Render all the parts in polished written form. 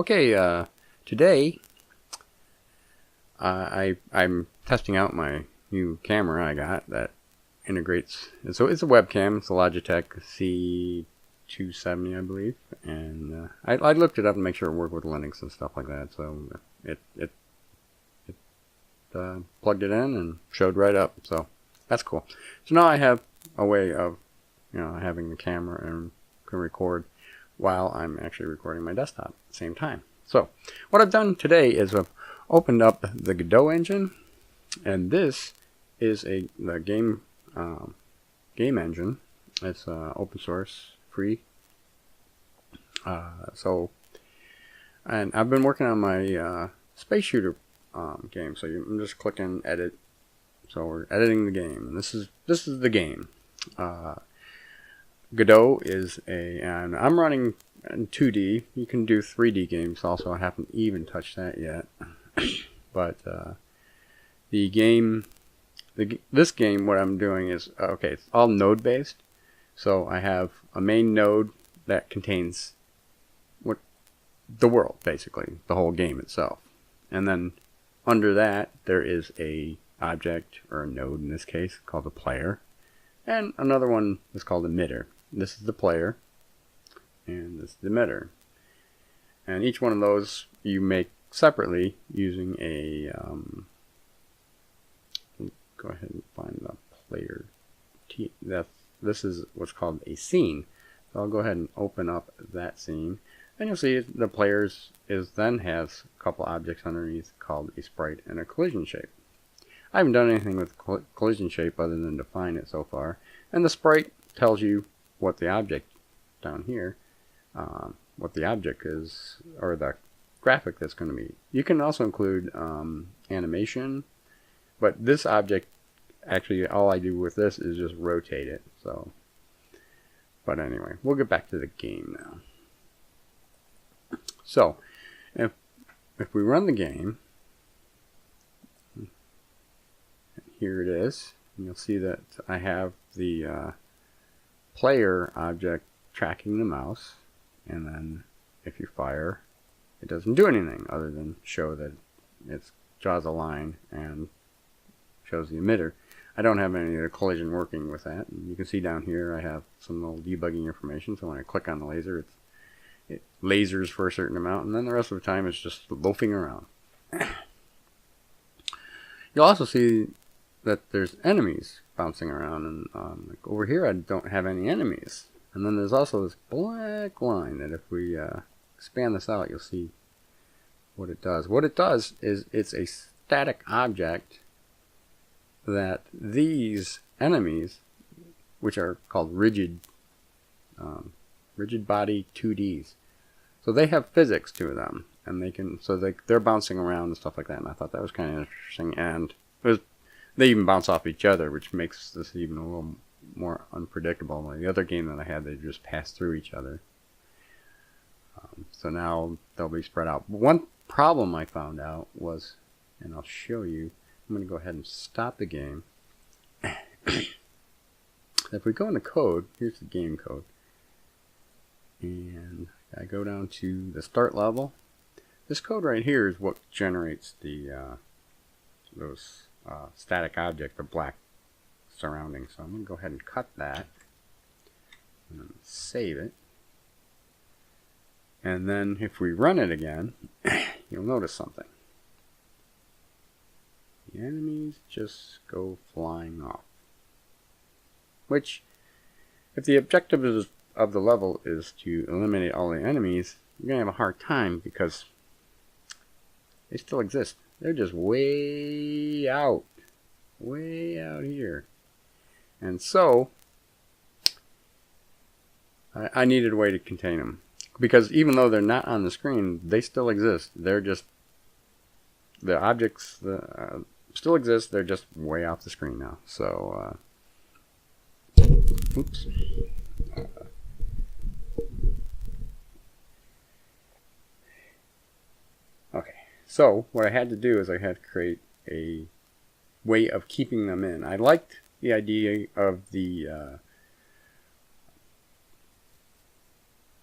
Okay, today I'm testing out my new camera I got that integrates. So it's a webcam. It's a Logitech C270, I believe, and I looked it up to make sure it worked with Linux and stuff like that. So it plugged it in and showed right up. So that's cool. So now I have a way of having the camera and can record while I'm actually recording my desktop at the same time. So what I've done today is I've opened up the Godot engine, and this is the game engine. It's open source, free. And I've been working on my Spaceshooter game. So I'm just clicking edit. So we're editing the game, and this is the game. Godot is and I'm running in 2D. You can do 3D games also. I haven't even touched that yet. But this game, what I'm doing is, okay, it's all node based. So I have a main node that contains the world, basically, the whole game itself. And then under that, there is a object, or a node in this case, called a player. And another one is called emitter. This is the player, and this is the emitter. And each one of those you make separately using a, go ahead and find the player. This is what's called a scene. So I'll go ahead and open up that scene. And you'll see the players then has a couple objects underneath called a sprite and a collision shape. I haven't done anything with collision shape other than define it so far. And the sprite tells you what the object down here, what the object is, or the graphic that's going to be. You can also include animation, but this object, actually all I do with this is just rotate it. So, but anyway, we'll get back to the game now. So, if we run the game, here it is. And you'll see that I have the player object tracking the mouse, and then if you fire, it doesn't do anything other than show that it draws a line and shows the emitter. I don't have any of the collision working with that. And you can see down here I have some little debugging information. So when I click on the laser, it lasers for a certain amount, and then the rest of the time it's just loafing around. You'll also see that there's enemies bouncing around, and like over here I don't have any enemies. And then there's also this black line that if we expand this out, you'll see what it does. What it does is it's a static object that these enemies, which are called rigid body 2Ds, so they have physics to them, and they're bouncing around and stuff like that. And I thought that was kind of interesting, and they even bounce off each other, which makes this even a little more unpredictable. Like the other game that I had, they just pass through each other. So now they'll be spread out. But one problem I found out was, and I'll show you, I'm going to go ahead and stop the game. If we go into code, here's the game code. And I go down to the start level. This code right here is what generates those static object, the black surrounding. So I'm going to go ahead and cut that and save it. And then if we run it again, you'll notice something. The enemies just go flying off. Which, if the objective of the level is to eliminate all the enemies, you're going to have a hard time because they still exist. They're just way out here. And so, I needed a way to contain them. Because even though they're not on the screen, they still exist. They're just, the objects still exist, they're just way off the screen now. So, oops. Okay, so what I had to do is I had to create a way of keeping them in. I liked the idea of the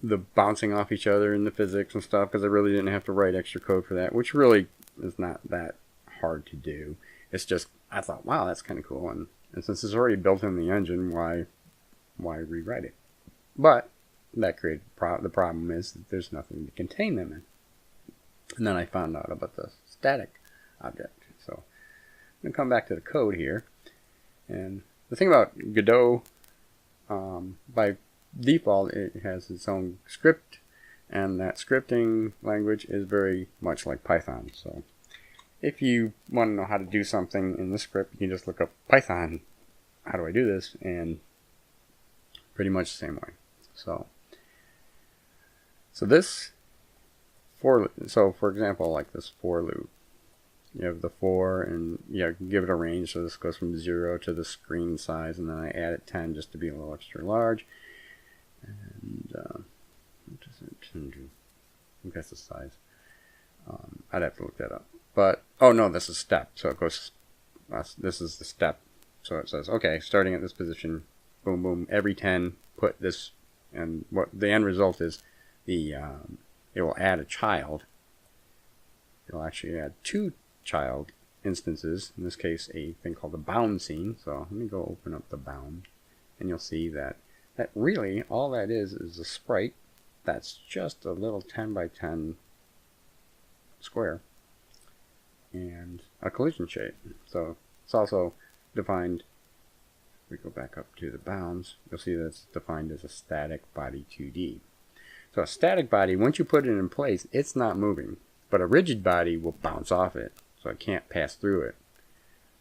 the bouncing off each other and the physics and stuff, because I really didn't have to write extra code for that, which really is not that hard to do. It's just, I thought, wow, that's kind of cool, and since it's already built in the engine, why rewrite it? But that created the problem is that there's nothing to contain them in. And then I found out about the static object. So I'm going to come back to the code here. And the thing about Godot, by default, it has its own script, and that scripting language is very much like Python. So if you want to know how to do something in the script, you can just look up Python, how do I do this, and pretty much the same way. So this for example, like this for loop, you have the for, and you can give it a range, so this goes from 0 to the screen size, and then I added 10 just to be a little extra large. And what does it do? I think that's the size. I'd have to look that up. But oh no, this is step, so it goes. This is the step, so it says, okay, starting at this position, boom, boom, every 10, put this, and what the end result is, it will add a child. It'll actually add 2 child instances, in this case a thing called the bound scene. So let me go open up the bound, and you'll see that really all that is a sprite that's just a little 10 by 10 square and a collision shape. So it's also defined, if we go back up to the bounds, you'll see that it's defined as a static body 2D. So a static body, once you put it in place, it's not moving, but a rigid body will bounce off it, so it can't pass through it.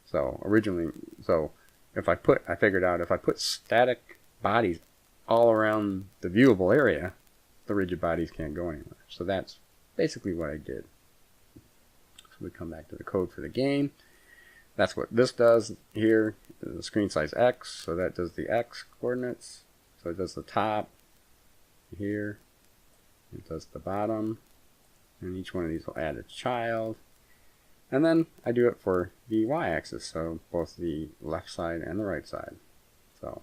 So I figured out if I put static bodies all around the viewable area, the rigid bodies can't go anywhere. So that's basically what I did. So we come back to the code for the game. That's what this does here. The screen size X, so that does the X coordinates. So it does the top here. It does the bottom. And each one of these will add a child. And then I do it for the y-axis, so both the left side and the right side. So,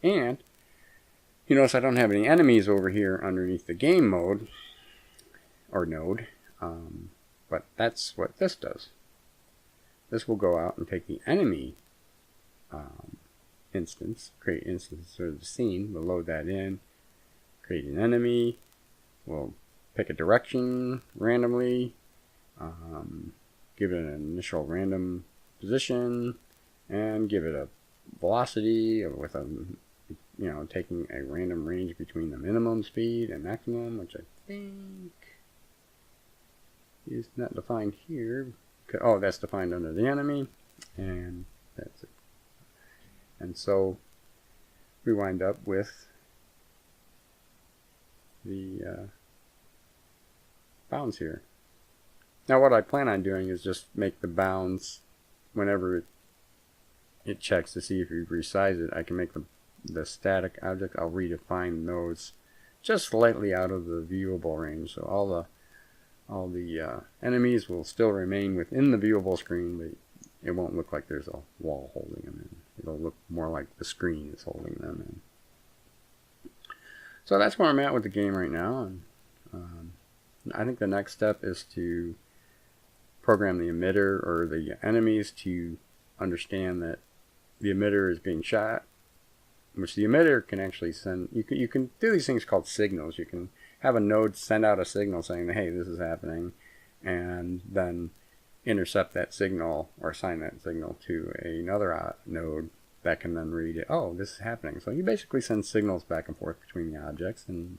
and you notice I don't have any enemies over here underneath the game mode or node, but that's what this does. This will go out and take the enemy instance, create instance of the scene, we'll load that in, create an enemy, we'll pick a direction randomly, give it an initial random position, and give it a velocity with a, taking a random range between the minimum speed and maximum, which I think is not defined here. Oh, that's defined under the enemy, and that's it. And so we wind up with the bounds here. Now what I plan on doing is just make the bounds, whenever it checks to see if you resize it, I can make the static object, I'll redefine those just slightly out of the viewable range. So all the enemies will still remain within the viewable screen, but it won't look like there's a wall holding them in. It'll look more like the screen is holding them in. So that's where I'm at with the game right now. And I think the next step is to program the emitter or the enemies to understand that the emitter is being shot, which the emitter can actually send. You can do these things called signals. You can have a node send out a signal saying, hey, this is happening, and then intercept that signal or assign that signal to another node that can then read it. Oh, this is happening. So you basically send signals back and forth between the objects, and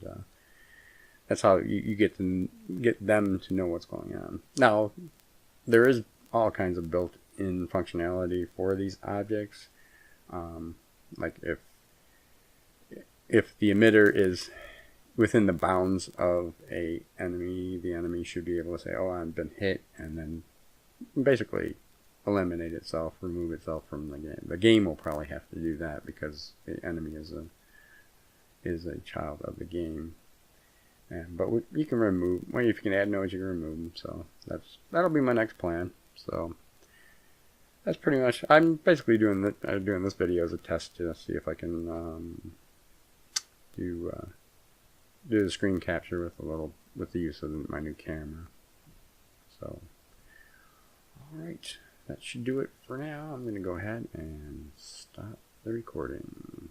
that's how you get them to know what's going on. Now, there is all kinds of built-in functionality for these objects. Like if the emitter is within the bounds of a enemy, the enemy should be able to say, oh, I've been hit, and then basically eliminate itself, remove itself from the game. The game will probably have to do that because the enemy is a child of the game. But you can remove, well, if you can add nodes, you can remove them. So that'll be my next plan. So that's pretty much. I'm basically doing this video as a test to see if I can do do the screen capture with the use of my new camera. So, alright, that should do it for now. I'm going to go ahead and stop the recording.